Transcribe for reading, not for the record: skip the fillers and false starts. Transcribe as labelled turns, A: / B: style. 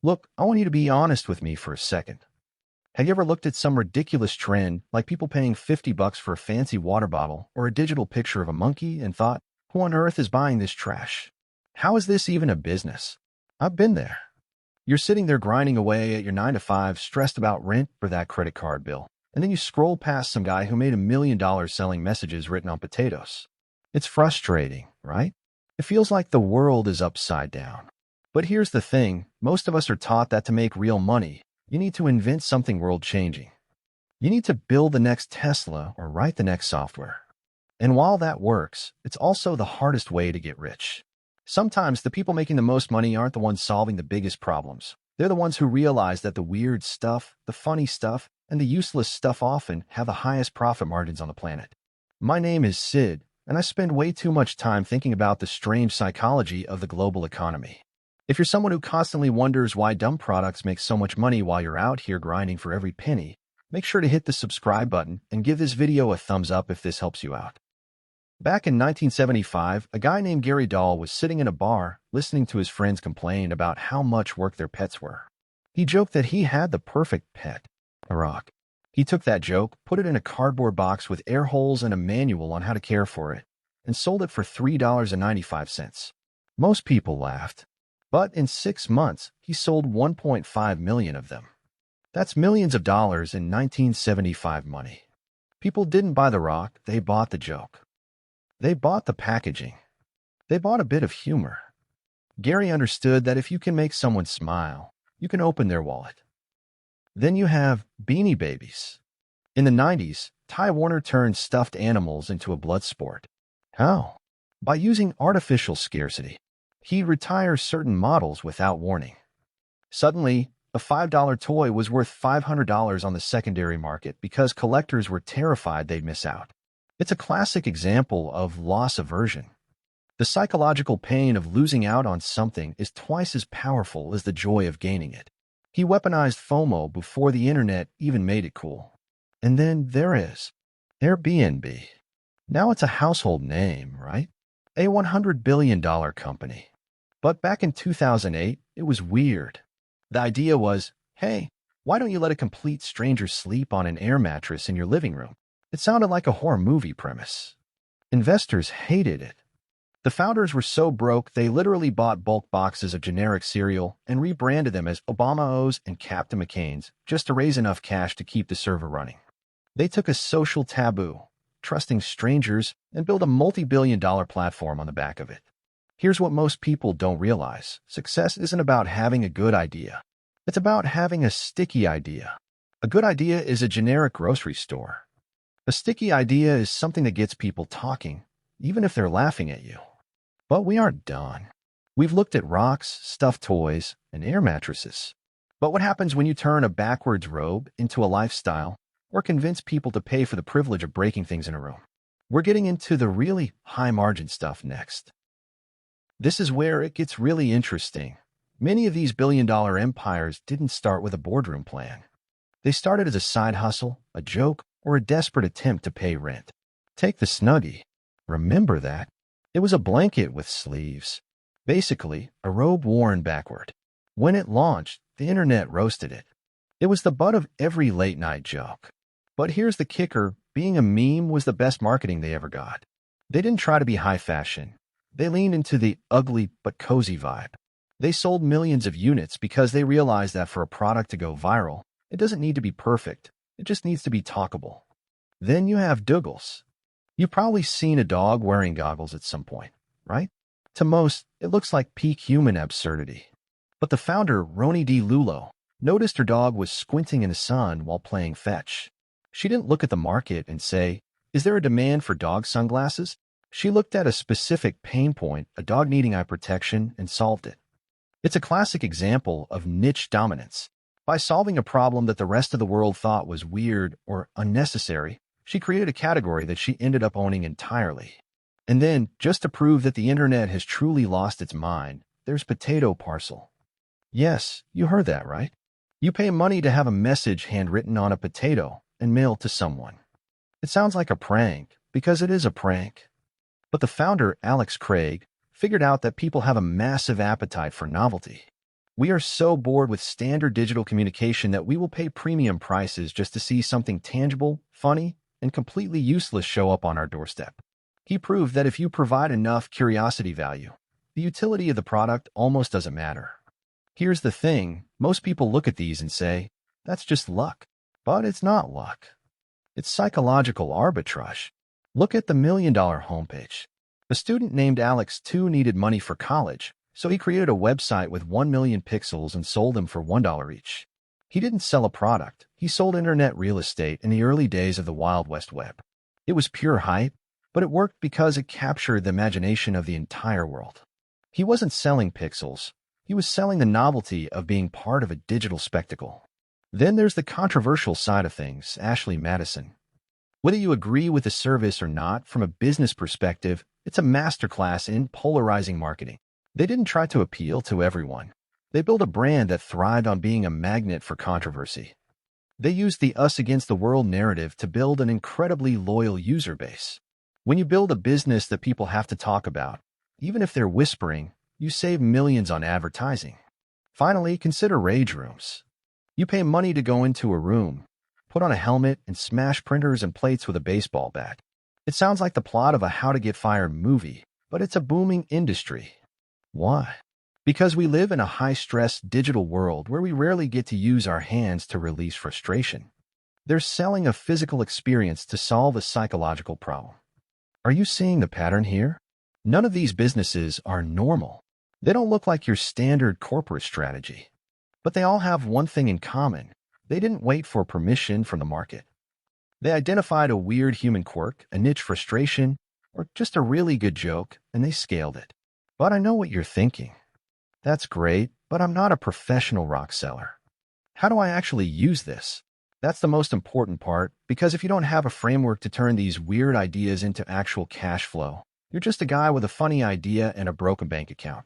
A: Look, I want you to be honest with me for a second. Have you ever looked at some ridiculous trend, like people paying $50 for a fancy water bottle or a digital picture of a monkey, and thought, who on earth is buying this trash? How is this even a business? I've been there. You're sitting there grinding away at your 9 to 5, stressed about rent or that credit card bill, and then you scroll past some guy who made $1 million selling messages written on potatoes. It's frustrating, right? It feels like the world is upside down. But here's the thing, most of us are taught that to make real money, you need to invent something world-changing. You need to build the next Tesla or write the next software. And while that works, it's also the hardest way to get rich. Sometimes the people making the most money aren't the ones solving the biggest problems. They're the ones who realize that the weird stuff, the funny stuff, and the useless stuff often have the highest profit margins on the planet. My name is Sid, and I spend way too much time thinking about the strange psychology of the global economy. If you're someone who constantly wonders why dumb products make so much money while you're out here grinding for every penny, make sure to hit the subscribe button and give this video a thumbs up if this helps you out. Back in 1975, a guy named Gary Dahl was sitting in a bar listening to his friends complain about how much work their pets were. He joked that he had the perfect pet, a rock. He took that joke, put it in a cardboard box with air holes and a manual on how to care for it, and sold it for $3.95. Most people laughed. But in 6 months, he sold 1.5 million of them. That's millions of dollars in 1975 money. People didn't buy the rock, they bought the joke. They bought the packaging. They bought a bit of humor. Gary understood that if you can make someone smile, you can open their wallet. Then you have Beanie Babies. In the 90s, Ty Warner turned stuffed animals into a blood sport. How? By using artificial scarcity. He'd retire certain models without warning. Suddenly, a $5 toy was worth $500 on the secondary market because collectors were terrified they'd miss out. It's a classic example of loss aversion. The psychological pain of losing out on something is twice as powerful as the joy of gaining it. He weaponized FOMO before the internet even made it cool. And then there is Airbnb. Now it's a household name, right? A $100 billion company. But back in 2008, it was weird. The idea was, hey, why don't you let a complete stranger sleep on an air mattress in your living room? It sounded like a horror movie premise. Investors hated it. The founders were so broke, they literally bought bulk boxes of generic cereal and rebranded them as Obama O's and Captain McCain's just to raise enough cash to keep the server running. They took a social taboo, trusting strangers, and built a multi-billion-dollar platform on the back of it. Here's what most people don't realize. Success isn't about having a good idea. It's about having a sticky idea. A good idea is a generic grocery store. A sticky idea is something that gets people talking, even if they're laughing at you. But we aren't done. We've looked at rocks, stuffed toys, and air mattresses. But what happens when you turn a backwards robe into a lifestyle or convince people to pay for the privilege of breaking things in a room? We're getting into the really high-margin stuff next. This is where it gets really interesting. Many of these billion-dollar empires didn't start with a boardroom plan. They started as a side hustle, a joke, or a desperate attempt to pay rent. Take the Snuggie. Remember that? It was a blanket with sleeves. Basically, a robe worn backward. When it launched, the internet roasted it. It was the butt of every late-night joke. But here's the kicker, being a meme was the best marketing they ever got. They didn't try to be high fashion. They leaned into the ugly but cozy vibe. They sold millions of units because they realized that for a product to go viral, it doesn't need to be perfect. It just needs to be talkable. Then you have Dougals. You've probably seen a dog wearing goggles at some point, right? To most, it looks like peak human absurdity. But the founder, Roni D. Lulo, noticed her dog was squinting in the sun while playing fetch. She didn't look at the market and say, is there a demand for dog sunglasses? She looked at a specific pain point, a dog needing eye protection, and solved it. It's a classic example of niche dominance. By solving a problem that the rest of the world thought was weird or unnecessary, she created a category that she ended up owning entirely. And then, just to prove that the internet has truly lost its mind, there's potato parcel. Yes, you heard that right. You pay money to have a message handwritten on a potato and mailed to someone. It sounds like a prank, because it is a prank. But the founder, Alex Craig, figured out that people have a massive appetite for novelty. We are so bored with standard digital communication that we will pay premium prices just to see something tangible, funny, and completely useless show up on our doorstep. He proved that if you provide enough curiosity value, the utility of the product almost doesn't matter. Here's the thing, most people look at these and say, that's just luck. But it's not luck. It's psychological arbitrage. Look at the $1 million homepage. A student named Alex too needed money for college, so he created a website with 1 million pixels and sold them for $1 each. He didn't sell a product. He sold internet real estate in the early days of the Wild West Web. It was pure hype, but it worked because it captured the imagination of the entire world. He wasn't selling pixels. He was selling the novelty of being part of a digital spectacle. Then there's the controversial side of things, Ashley Madison. Whether you agree with the service or not, from a business perspective, it's a masterclass in polarizing marketing. They didn't try to appeal to everyone. They built a brand that thrived on being a magnet for controversy. They used the us against the world narrative to build an incredibly loyal user base. When you build a business that people have to talk about, even if they're whispering, you save millions on advertising. Finally, consider rage rooms. You pay money to go into a room, put on a helmet, and smash printers and plates with a baseball bat. It sounds like the plot of a How to Get Fired movie, but it's a booming industry. Why? Because we live in a high-stress digital world where we rarely get to use our hands to release frustration. They're selling a physical experience to solve a psychological problem. Are you seeing the pattern here? None of these businesses are normal. They don't look like your standard corporate strategy. But they all have one thing in common. They didn't wait for permission from the market. They identified a weird human quirk, a niche frustration, or just a really good joke, and they scaled it. But I know what you're thinking. That's great, but I'm not a professional rock seller. How do I actually use this? That's the most important part, because if you don't have a framework to turn these weird ideas into actual cash flow, you're just a guy with a funny idea and a broken bank account.